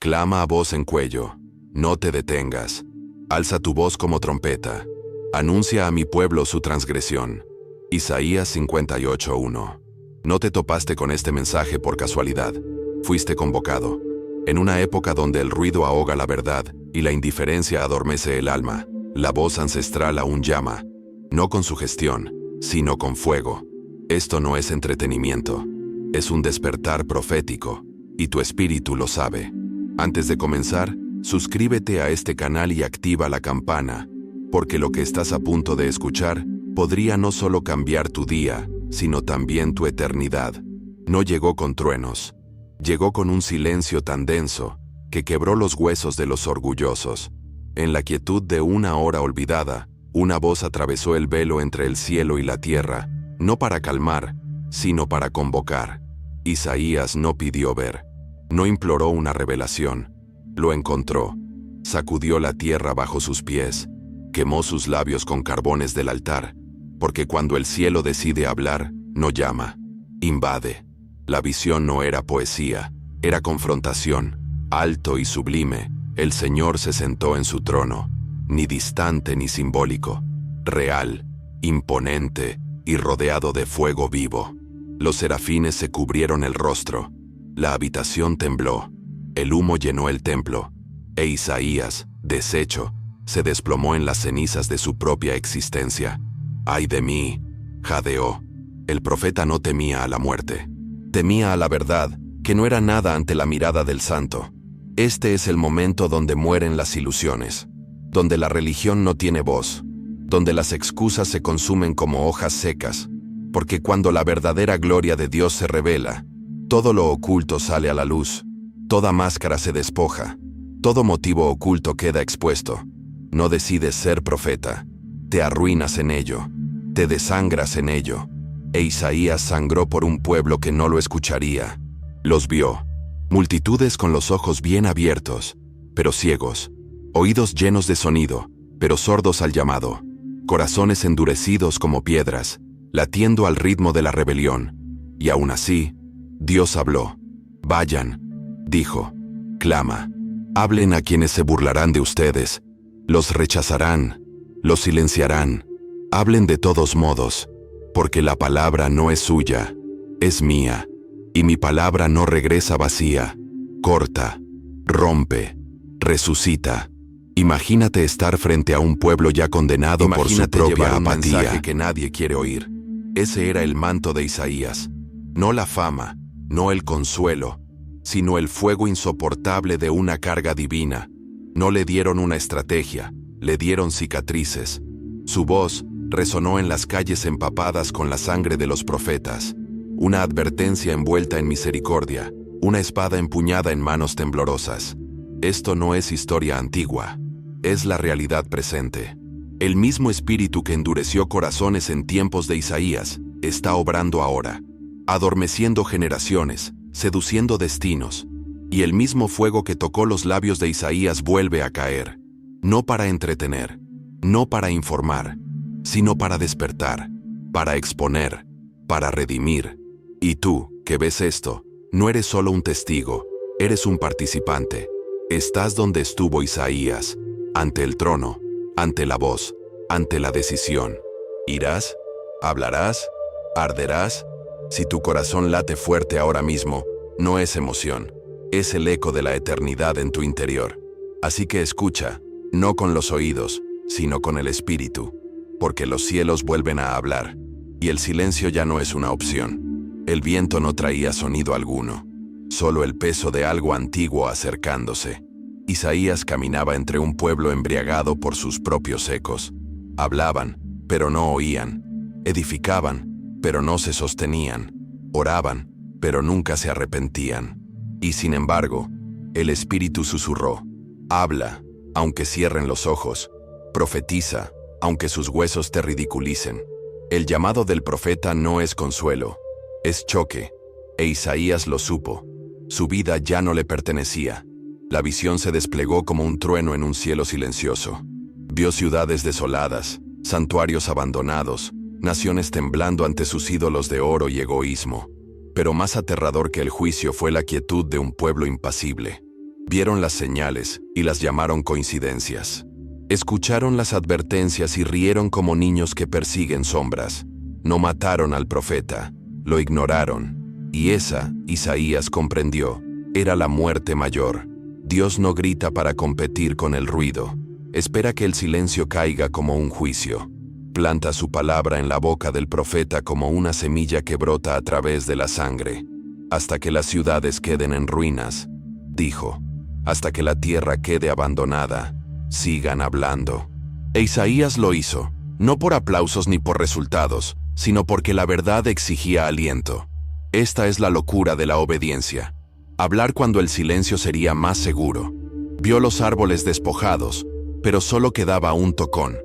Clama a voz en cuello, no te detengas. Alza tu voz como trompeta. Anuncia a mi pueblo su transgresión. Isaías 58:1. No te topaste con este mensaje por casualidad. Fuiste convocado. En una época donde el ruido ahoga la verdad y la indiferencia adormece el alma, la voz ancestral aún llama, no con sugestión, sino con fuego. Esto no es entretenimiento, es un despertar profético, y tu espíritu lo sabe. Antes de comenzar, suscríbete a este canal y activa la campana, porque lo que estás a punto de escuchar podría no solo cambiar tu día, sino también tu eternidad. No llegó con truenos, llegó con un silencio tan denso que quebró los huesos de los orgullosos. En la quietud de una hora olvidada, una voz atravesó el velo entre el cielo y la tierra, no para calmar, sino para convocar. Isaías no pidió ver, no imploró una revelación, lo encontró. Sacudió la tierra bajo sus pies, quemó sus labios con carbones del altar, porque cuando el cielo decide hablar, no llama, invade. La visión no era poesía, era confrontación. Alto y sublime, el Señor se sentó en su trono, ni distante ni simbólico, real, imponente y rodeado de fuego vivo. Los serafines se cubrieron el rostro, la habitación tembló, el humo llenó el templo, e Isaías, deshecho, se desplomó en las cenizas de su propia existencia. ¡Ay de mí!, jadeó. El profeta no temía a la muerte, temía a la verdad, que no era nada ante la mirada del santo. Este es el momento donde mueren las ilusiones, donde la religión no tiene voz, donde las excusas se consumen como hojas secas, porque cuando la verdadera gloria de Dios se revela, todo lo oculto sale a la luz, toda máscara se despoja, todo motivo oculto queda expuesto. No decides ser profeta, te arruinas en ello, te desangras en ello. E Isaías sangró por un pueblo que no lo escucharía. Los vio, multitudes con los ojos bien abiertos, pero ciegos, oídos llenos de sonido, pero sordos al llamado, corazones endurecidos como piedras, latiendo al ritmo de la rebelión. Y aún así, Dios habló. Vayan, dijo, clama, hablen a quienes se burlarán de ustedes, los rechazarán, los silenciarán, hablen de todos modos, porque la palabra no es suya, es mía, y mi palabra no regresa vacía, corta, rompe, resucita. Imagínate estar frente a un pueblo ya condenado por su propia apatía. Mensaje que nadie quiere oír. Ese era el manto de Isaías. No la fama, no el consuelo, sino el fuego insoportable de una carga divina. No le dieron una estrategia, le dieron cicatrices. Su voz resonó en las calles empapadas con la sangre de los profetas. Una advertencia envuelta en misericordia, una espada empuñada en manos temblorosas. Esto no es historia antigua, es la realidad presente. El mismo espíritu que endureció corazones en tiempos de Isaías está obrando ahora, adormeciendo generaciones, seduciendo destinos. Y el mismo fuego que tocó los labios de Isaías vuelve a caer, no para entretener, no para informar, sino para despertar, para exponer, para redimir. Y tú, que ves esto, no eres solo un testigo, eres un participante. Estás donde estuvo Isaías, ante el trono, ante la voz, ante la decisión. ¿Irás? ¿Hablarás? ¿Arderás? Si tu corazón late fuerte ahora mismo, no es emoción, es el eco de la eternidad en tu interior. Así que escucha, no con los oídos, sino con el espíritu, porque los cielos vuelven a hablar, y el silencio ya no es una opción. El viento no traía sonido alguno, solo el peso de algo antiguo acercándose. Isaías caminaba entre un pueblo embriagado por sus propios ecos. Hablaban, pero no oían. Edificaban, pero no se sostenían. Oraban, pero nunca se arrepentían. Y sin embargo, el Espíritu susurró. Habla, aunque cierren los ojos. Profetiza, aunque sus huesos te ridiculicen. El llamado del profeta no es consuelo, es choque. E Isaías lo supo. Su vida ya no le pertenecía. La visión se desplegó como un trueno en un cielo silencioso. Vio ciudades desoladas, santuarios abandonados, naciones temblando ante sus ídolos de oro y egoísmo. Pero más aterrador que el juicio fue la quietud de un pueblo impasible. Vieron las señales y las llamaron coincidencias. Escucharon las advertencias y rieron como niños que persiguen sombras. No mataron al profeta, lo ignoraron. Y esa, Isaías comprendió, era la muerte mayor. Dios no grita para competir con el ruido. Espera que el silencio caiga como un juicio. Planta su palabra en la boca del profeta como una semilla que brota a través de la sangre. Hasta que las ciudades queden en ruinas, dijo. Hasta que la tierra quede abandonada, sigan hablando. E Isaías lo hizo, no por aplausos ni por resultados, sino porque la verdad exigía aliento. Esta es la locura de la obediencia. Hablar cuando el silencio sería más seguro. Vio los árboles despojados, pero solo quedaba un tocón,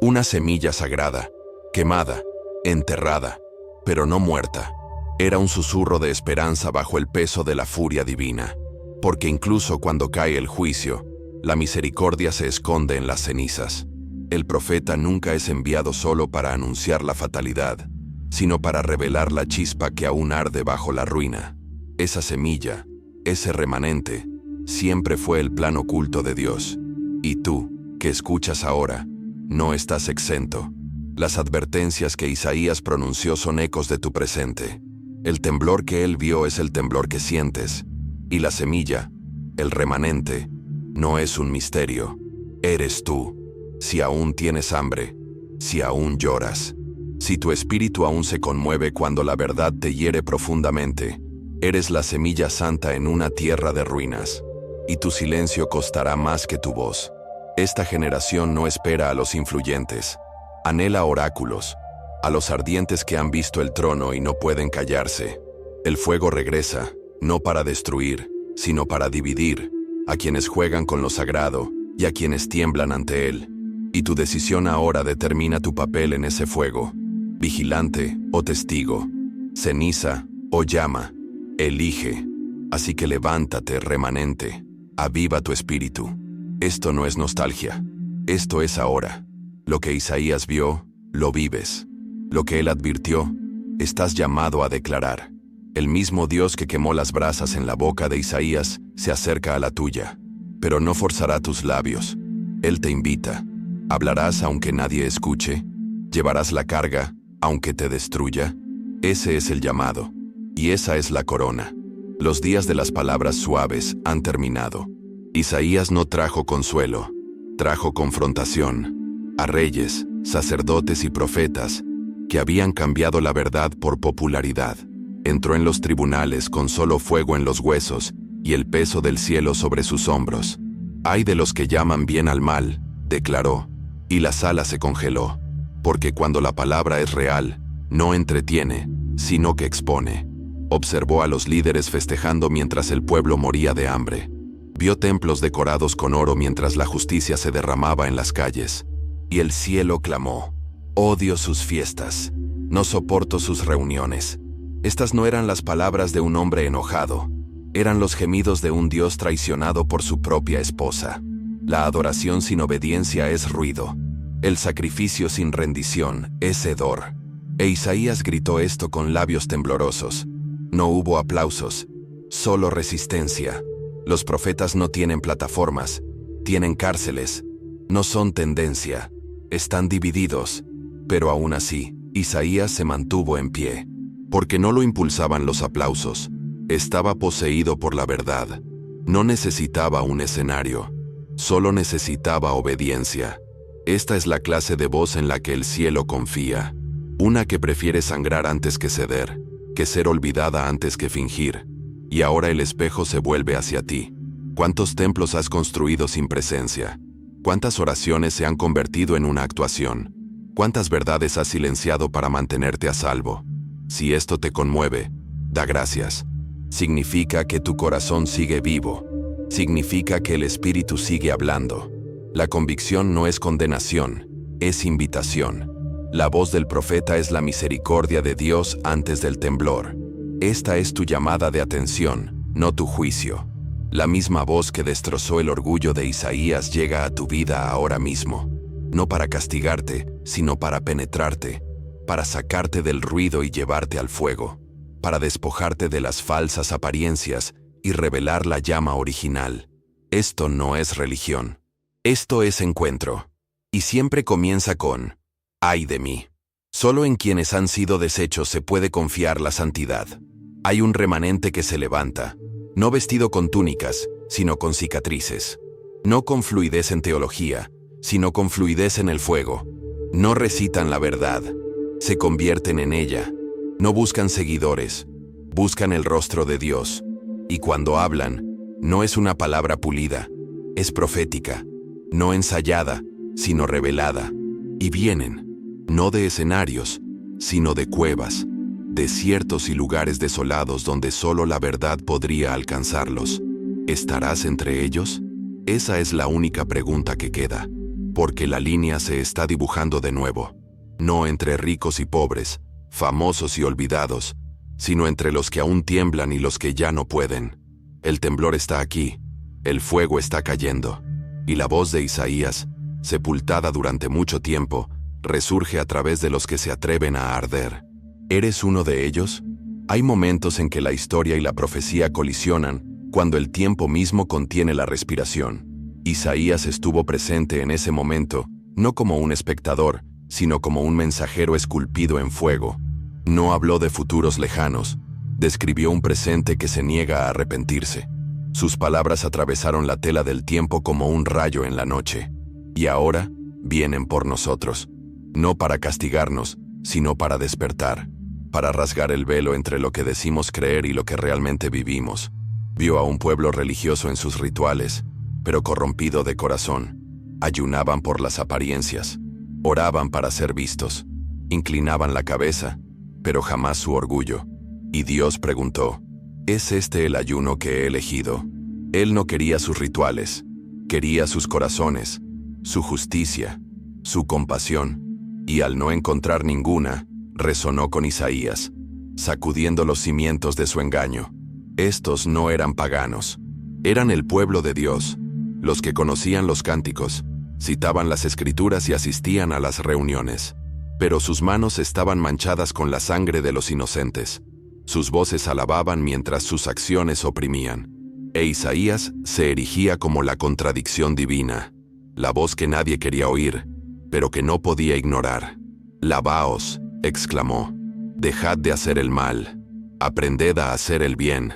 una semilla sagrada, quemada, enterrada, pero no muerta. Era un susurro de esperanza bajo el peso de la furia divina, porque incluso cuando cae el juicio, la misericordia se esconde en las cenizas. El profeta nunca es enviado solo para anunciar la fatalidad, sino para revelar la chispa que aún arde bajo la ruina. Esa semilla, ese remanente, siempre fue el plan oculto de Dios. Y tú, que escuchas ahora, no estás exento. Las advertencias que Isaías pronunció son ecos de tu presente. El temblor que él vio es el temblor que sientes. Y la semilla, el remanente, no es un misterio. Eres tú. Si aún tienes hambre, si aún lloras, si tu espíritu aún se conmueve cuando la verdad te hiere profundamente, eres la semilla santa en una tierra de ruinas. Y tu silencio costará más que tu voz. Esta generación no espera a los influyentes. Anhela oráculos, a los ardientes que han visto el trono y no pueden callarse. El fuego regresa, no para destruir, sino para dividir, a quienes juegan con lo sagrado y a quienes tiemblan ante él. Y tu decisión ahora determina tu papel en ese fuego. Vigilante o testigo, ceniza o llama, elige. Así que levántate, remanente, aviva tu espíritu. Esto no es nostalgia, esto es ahora. Lo que Isaías vio, lo vives. Lo que él advirtió, estás llamado a declarar. El mismo Dios que quemó las brasas en la boca de Isaías se acerca a la tuya, pero no forzará tus labios. Él te invita. Hablarás aunque nadie escuche. Llevarás la carga, aunque te destruya. Ese es el llamado, y esa es la corona. Los días de las palabras suaves han terminado. Isaías no trajo consuelo, trajo confrontación. A reyes, sacerdotes y profetas que habían cambiado la verdad por popularidad. Entró en los tribunales con solo fuego en los huesos y el peso del cielo sobre sus hombros. Ay de los que llaman bien al mal, declaró, y la sala se congeló, porque cuando la palabra es real, no entretiene, sino que expone. Observó a los líderes festejando mientras el pueblo moría de hambre. Vio templos decorados con oro mientras la justicia se derramaba en las calles. Y el cielo clamó: odio sus fiestas, no soporto sus reuniones. Estas no eran las palabras de un hombre enojado, eran los gemidos de un Dios traicionado por su propia esposa. La adoración sin obediencia es ruido, el sacrificio sin rendición es hedor. E Isaías gritó esto con labios temblorosos. No hubo aplausos, solo resistencia. Los profetas no tienen plataformas, tienen cárceles, no son tendencia, están divididos. Pero aún así, Isaías se mantuvo en pie, porque no lo impulsaban los aplausos. Estaba poseído por la verdad. No necesitaba un escenario, solo necesitaba obediencia. Esta es la clase de voz en la que el cielo confía. Una que prefiere sangrar antes que ceder, que ser olvidada antes que fingir. Y ahora el espejo se vuelve hacia ti. ¿Cuántos templos has construido sin presencia? ¿Cuántas oraciones se han convertido en una actuación? ¿Cuántas verdades has silenciado para mantenerte a salvo? Si esto te conmueve, da gracias. Significa que tu corazón sigue vivo. Significa que el Espíritu sigue hablando. La convicción no es condenación, es invitación. La voz del profeta es la misericordia de Dios antes del temblor. Esta es tu llamada de atención, no tu juicio. La misma voz que destrozó el orgullo de Isaías llega a tu vida ahora mismo. No para castigarte, sino para penetrarte, para sacarte del ruido y llevarte al fuego, para despojarte de las falsas apariencias y revelar la llama original. Esto no es religión. Esto es encuentro. Y siempre comienza con, ¡ay de mí! Solo en quienes han sido deshechos se puede confiar la santidad. Hay un remanente que se levanta, no vestido con túnicas, sino con cicatrices. No con fluidez en teología, sino con fluidez en el fuego. No recitan la verdad, se convierten en ella. No buscan seguidores, buscan el rostro de Dios. Y cuando hablan, no es una palabra pulida, es profética, no ensayada, sino revelada. Y vienen, no de escenarios, sino de cuevas, desiertos y lugares desolados donde solo la verdad podría alcanzarlos. ¿Estarás entre ellos? Esa es la única pregunta que queda, porque la línea se está dibujando de nuevo, no entre ricos y pobres, famosos y olvidados, sino entre los que aún tiemblan y los que ya no pueden. El temblor está aquí, el fuego está cayendo, y la voz de Isaías, sepultada durante mucho tiempo, resurge a través de los que se atreven a arder. ¿Eres uno de ellos? Hay momentos en que la historia y la profecía colisionan, cuando el tiempo mismo contiene la respiración. Isaías estuvo presente en ese momento, no como un espectador, sino como un mensajero esculpido en fuego. No habló de futuros lejanos, describió un presente que se niega a arrepentirse. Sus palabras atravesaron la tela del tiempo como un rayo en la noche. Y ahora vienen por nosotros, no para castigarnos, sino para despertar, para rasgar el velo entre lo que decimos creer y lo que realmente vivimos. Vio a un pueblo religioso en sus rituales, pero corrompido de corazón. Ayunaban por las apariencias, oraban para ser vistos, inclinaban la cabeza, pero jamás su orgullo. Y Dios preguntó, ¿es este el ayuno que he elegido? Él no quería sus rituales, quería sus corazones, su justicia, su compasión. Y al no encontrar ninguna, resonó con Isaías, sacudiendo los cimientos de su engaño. Estos no eran paganos, eran el pueblo de Dios, los que conocían los cánticos, citaban las escrituras y asistían a las reuniones. Pero sus manos estaban manchadas con la sangre de los inocentes. Sus voces alababan mientras sus acciones oprimían. E Isaías se erigía como la contradicción divina, la voz que nadie quería oír, pero que no podía ignorar. «Lavaos», exclamó, «dejad de hacer el mal, aprended a hacer el bien».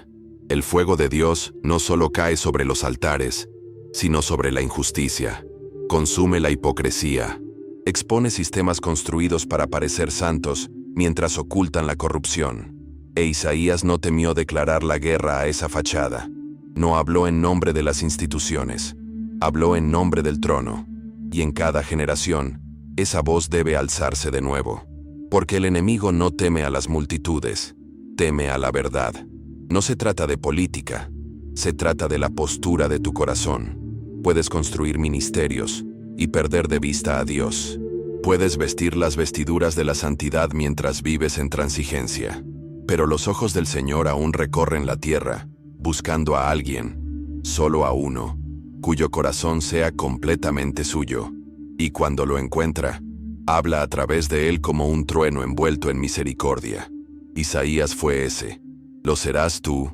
El fuego de Dios no solo cae sobre los altares, sino sobre la injusticia. Consume la hipocresía, expone sistemas construidos para parecer santos mientras ocultan la corrupción. E Isaías no temió declarar la guerra a esa fachada. No habló en nombre de las instituciones, habló en nombre del trono. Y en cada generación, esa voz debe alzarse de nuevo. Porque el enemigo no teme a las multitudes, teme a la verdad. No se trata de política, se trata de la postura de tu corazón. Puedes construir ministerios y perder de vista a Dios. Puedes vestir las vestiduras de la santidad mientras vives en transigencia. Pero los ojos del Señor aún recorren la tierra, buscando a alguien, solo a uno, cuyo corazón sea completamente suyo. Y cuando lo encuentra, habla a través de él como un trueno envuelto en misericordia. Isaías fue ese. Lo serás tú.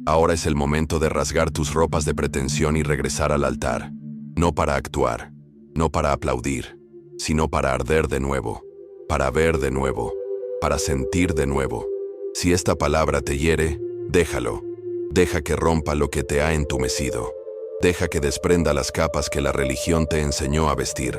Ahora es el momento de rasgar tus ropas de pretensión y regresar al altar. No para actuar, no para aplaudir, sino para arder de nuevo, para ver de nuevo, para sentir de nuevo. Si esta palabra te hiere, déjalo. Deja que rompa lo que te ha entumecido. Deja que desprenda las capas que la religión te enseñó a vestir.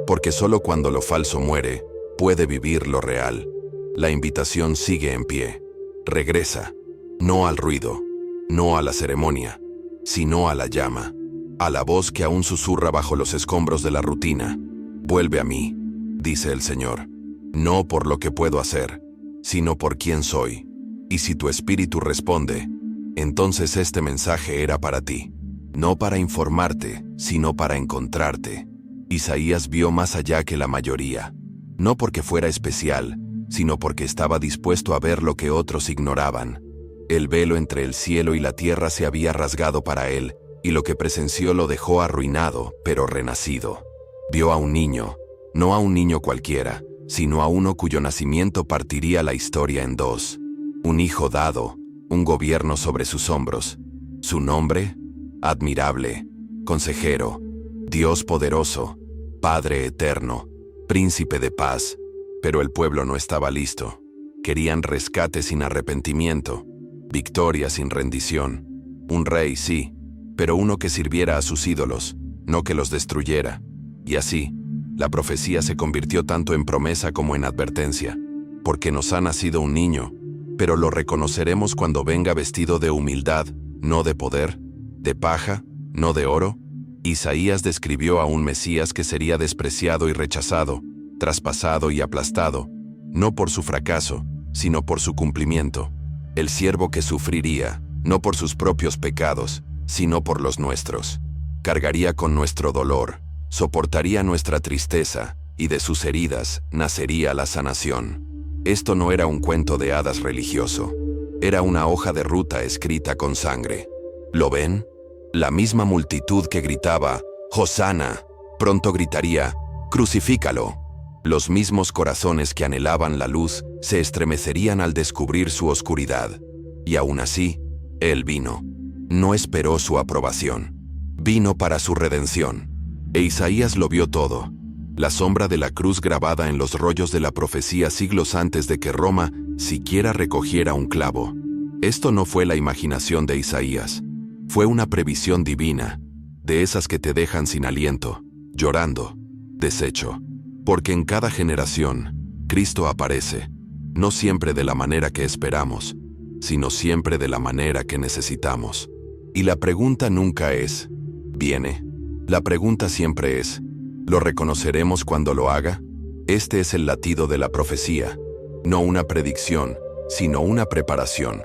Porque solo cuando lo falso muere, puede vivir lo real. La invitación sigue en pie. Regresa, no al ruido, no a la ceremonia, sino a la llama, a la voz que aún susurra bajo los escombros de la rutina. Vuelve a mí, dice el Señor, no por lo que puedo hacer, sino por quién soy. Y si tu espíritu responde, entonces este mensaje era para ti. No para informarte, sino para encontrarte. Isaías vio más allá que la mayoría, no porque fuera especial, sino porque estaba dispuesto a ver lo que otros ignoraban. El velo entre el cielo y la tierra se había rasgado para él, y lo que presenció lo dejó arruinado, pero renacido. Vio a un niño, no a un niño cualquiera, sino a uno cuyo nacimiento partiría la historia en dos. Un hijo dado, un gobierno sobre sus hombros. Su nombre, admirable, consejero, Dios poderoso, Padre eterno, príncipe de paz. Pero el pueblo no estaba listo. Querían rescate sin arrepentimiento, victoria sin rendición. Un rey, sí, pero uno que sirviera a sus ídolos, no que los destruyera. Y así, la profecía se convirtió tanto en promesa como en advertencia. Porque nos ha nacido un niño, pero lo reconoceremos cuando venga vestido de humildad, no de poder, de paja, no de oro. Isaías describió a un Mesías que sería despreciado y rechazado, traspasado y aplastado, no por su fracaso, sino por su cumplimiento. El siervo que sufriría, no por sus propios pecados, sino por los nuestros. Cargaría con nuestro dolor, soportaría nuestra tristeza, y de sus heridas nacería la sanación. Esto no era un cuento de hadas religioso, era una hoja de ruta escrita con sangre. ¿Lo ven? La misma multitud que gritaba, «Hosana», pronto gritaría, «Crucifícalo». Los mismos corazones que anhelaban la luz se estremecerían al descubrir su oscuridad. Y aún así, Él vino. No esperó su aprobación. Vino para su redención. E Isaías lo vio todo. La sombra de la cruz grabada en los rollos de la profecía siglos antes de que Roma siquiera recogiera un clavo. Esto no fue la imaginación de Isaías. Fue una previsión divina, de esas que te dejan sin aliento, llorando, deshecho. Porque en cada generación, Cristo aparece, no siempre de la manera que esperamos, sino siempre de la manera que necesitamos. Y la pregunta nunca es, ¿viene? La pregunta siempre es, ¿lo reconoceremos cuando lo haga? Este es el latido de la profecía, no una predicción, sino una preparación.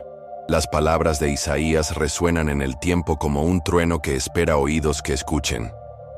Las palabras de Isaías resuenan en el tiempo como un trueno que espera oídos que escuchen.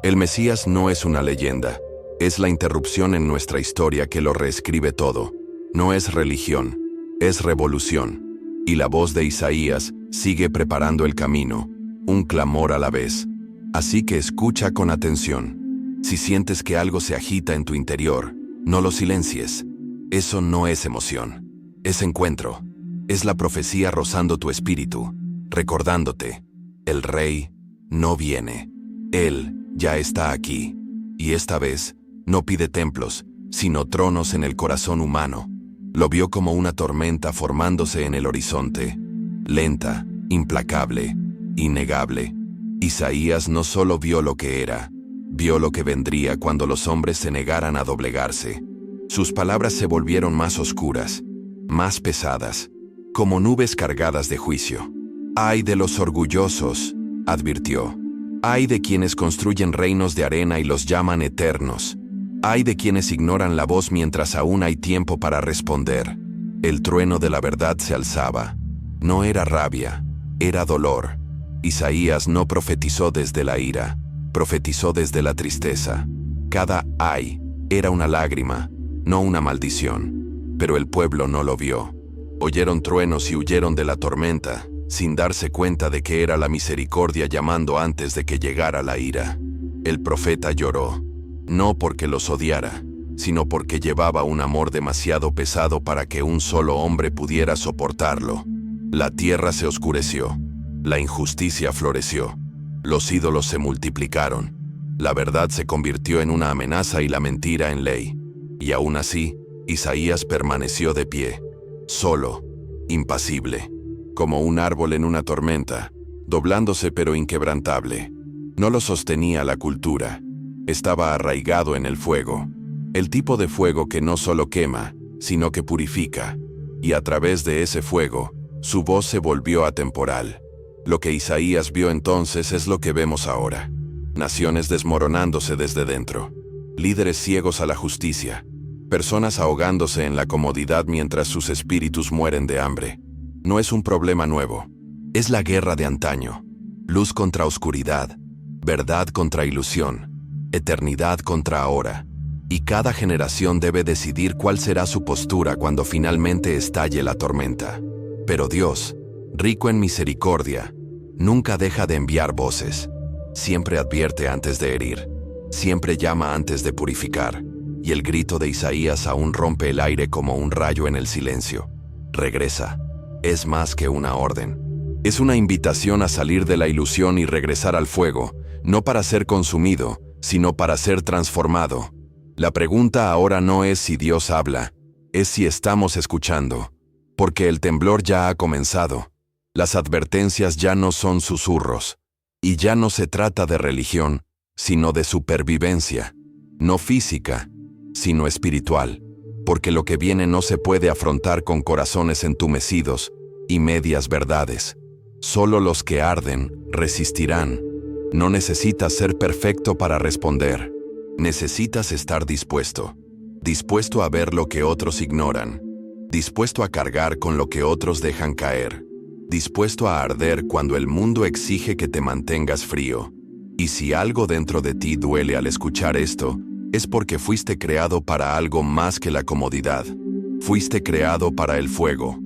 El Mesías no es una leyenda, es la interrupción en nuestra historia que lo reescribe todo. No es religión, es revolución. Y la voz de Isaías sigue preparando el camino, un clamor a la vez. Así que escucha con atención. Si sientes que algo se agita en tu interior, no lo silencies. Eso no es emoción, es encuentro. Es la profecía rozando tu espíritu, recordándote, el Rey no viene. Él ya está aquí, y esta vez no pide templos, sino tronos en el corazón humano. Lo vio como una tormenta formándose en el horizonte, lenta, implacable, innegable. Isaías no solo vio lo que era, vio lo que vendría cuando los hombres se negaran a doblegarse. Sus palabras se volvieron más oscuras, más pesadas, como nubes cargadas de juicio. «Ay de los orgullosos», advirtió. «Ay de quienes construyen reinos de arena y los llaman eternos. Ay de quienes ignoran la voz mientras aún hay tiempo para responder». El trueno de la verdad se alzaba. No era rabia, era dolor. Isaías no profetizó desde la ira, profetizó desde la tristeza. Cada «ay» era una lágrima, no una maldición. Pero el pueblo no lo vio. Oyeron truenos y huyeron de la tormenta, sin darse cuenta de que era la misericordia llamando antes de que llegara la ira. El profeta lloró, no porque los odiara, sino porque llevaba un amor demasiado pesado para que un solo hombre pudiera soportarlo. La tierra se oscureció, la injusticia floreció, los ídolos se multiplicaron, la verdad se convirtió en una amenaza y la mentira en ley. Y aún así, Isaías permaneció de pie. Solo, impasible, como un árbol en una tormenta, doblándose pero inquebrantable. No lo sostenía la cultura, estaba arraigado en el fuego, el tipo de fuego que no solo quema, sino que purifica, y a través de ese fuego, su voz se volvió atemporal. Lo que Isaías vio entonces es lo que vemos ahora. Naciones desmoronándose desde dentro, líderes ciegos a la justicia, personas ahogándose en la comodidad mientras sus espíritus mueren de hambre. No es un problema nuevo. Es la guerra de antaño. Luz contra oscuridad, verdad contra ilusión, eternidad contra ahora. Y cada generación debe decidir cuál será su postura cuando finalmente estalle la tormenta. Pero Dios, rico en misericordia, nunca deja de enviar voces. Siempre advierte antes de herir. Siempre llama antes de purificar. Y el grito de Isaías aún rompe el aire como un rayo en el silencio. Regresa. Es más que una orden. Es una invitación a salir de la ilusión y regresar al fuego, no para ser consumido, sino para ser transformado. La pregunta ahora no es si Dios habla, es si estamos escuchando, porque el temblor ya ha comenzado. Las advertencias ya no son susurros, y ya no se trata de religión, sino de supervivencia, no física, sino espiritual, porque lo que viene no se puede afrontar con corazones entumecidos y medias verdades. Solo los que arden resistirán. No necesitas ser perfecto para responder. Necesitas estar dispuesto. Dispuesto a ver lo que otros ignoran. Dispuesto a cargar con lo que otros dejan caer. Dispuesto a arder cuando el mundo exige que te mantengas frío. Y si algo dentro de ti duele al escuchar esto, es porque fuiste creado para algo más que la comodidad. Fuiste creado para el fuego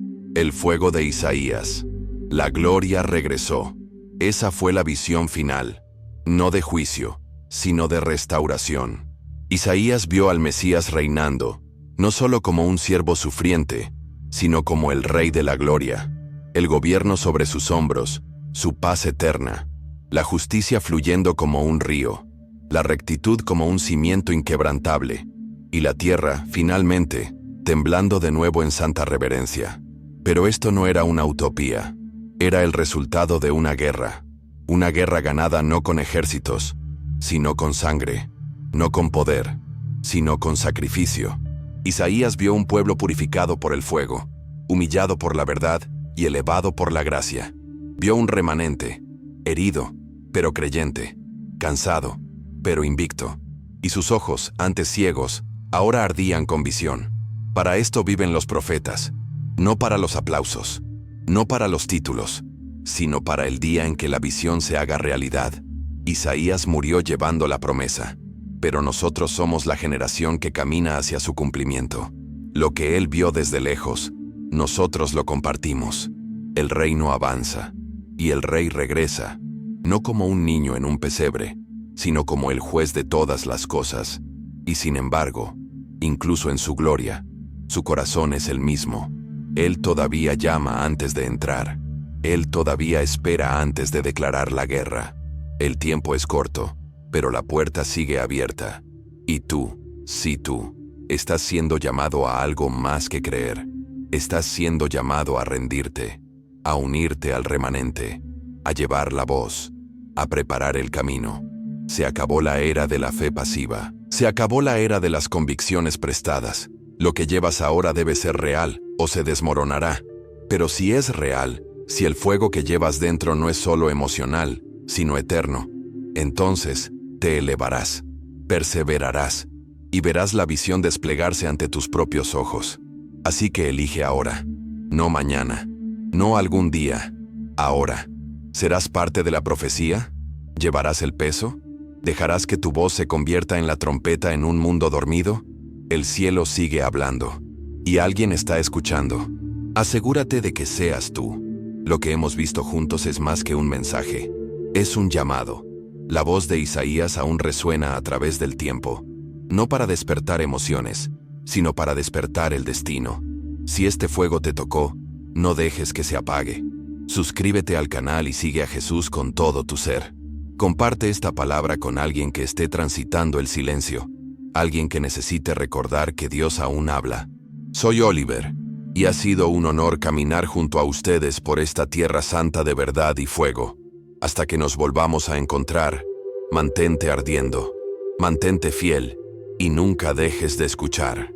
de Isaías. La gloria regresó. Esa fue la visión final, no de juicio, sino de restauración. Isaías vio al Mesías reinando, no solo como un siervo sufriente, sino como el Rey de la gloria, el gobierno sobre sus hombros, su paz eterna, la justicia fluyendo como un río, la rectitud como un cimiento inquebrantable, y la tierra, finalmente, temblando de nuevo en santa reverencia. Pero esto no era una utopía, era el resultado de una guerra ganada no con ejércitos, sino con sangre, no con poder, sino con sacrificio. Isaías vio un pueblo purificado por el fuego, humillado por la verdad y elevado por la gracia. Vio un remanente, herido, pero creyente, cansado, pero invicto, y sus ojos, antes ciegos, ahora ardían con visión. Para esto viven los profetas, no para los aplausos, no para los títulos, sino para el día en que la visión se haga realidad. Isaías murió llevando la promesa, pero nosotros somos la generación que camina hacia su cumplimiento. Lo que él vio desde lejos, nosotros lo compartimos. El reino avanza, y el rey regresa, no como un niño en un pesebre, sino como el juez de todas las cosas. Y sin embargo, incluso en su gloria, su corazón es el mismo. Él todavía llama antes de entrar. Él todavía espera antes de declarar la guerra. El tiempo es corto, pero la puerta sigue abierta. Y tú, sí tú, estás siendo llamado a algo más que creer. Estás siendo llamado a rendirte, a unirte al remanente, a llevar la voz, a preparar el camino. Se acabó la era de la fe pasiva. Se acabó la era de las convicciones prestadas. Lo que llevas ahora debe ser real o se desmoronará. Pero si es real, si el fuego que llevas dentro no es solo emocional, sino eterno, entonces te elevarás, perseverarás y verás la visión desplegarse ante tus propios ojos. Así que elige ahora, no mañana, no algún día, ahora. ¿Serás parte de la profecía? ¿Llevarás el peso? ¿Dejarás que tu voz se convierta en la trompeta en un mundo dormido? El cielo sigue hablando, y alguien está escuchando. Asegúrate de que seas tú. Lo que hemos visto juntos es más que un mensaje, es un llamado. La voz de Isaías aún resuena a través del tiempo, no para despertar emociones, sino para despertar el destino. Si este fuego te tocó, no dejes que se apague. Suscríbete al canal y sigue a Jesús con todo tu ser. Comparte esta palabra con alguien que esté transitando el silencio, alguien que necesite recordar que Dios aún habla. Soy Oliver, y ha sido un honor caminar junto a ustedes por esta tierra santa de verdad y fuego. Hasta que nos volvamos a encontrar, mantente ardiendo, mantente fiel, y nunca dejes de escuchar.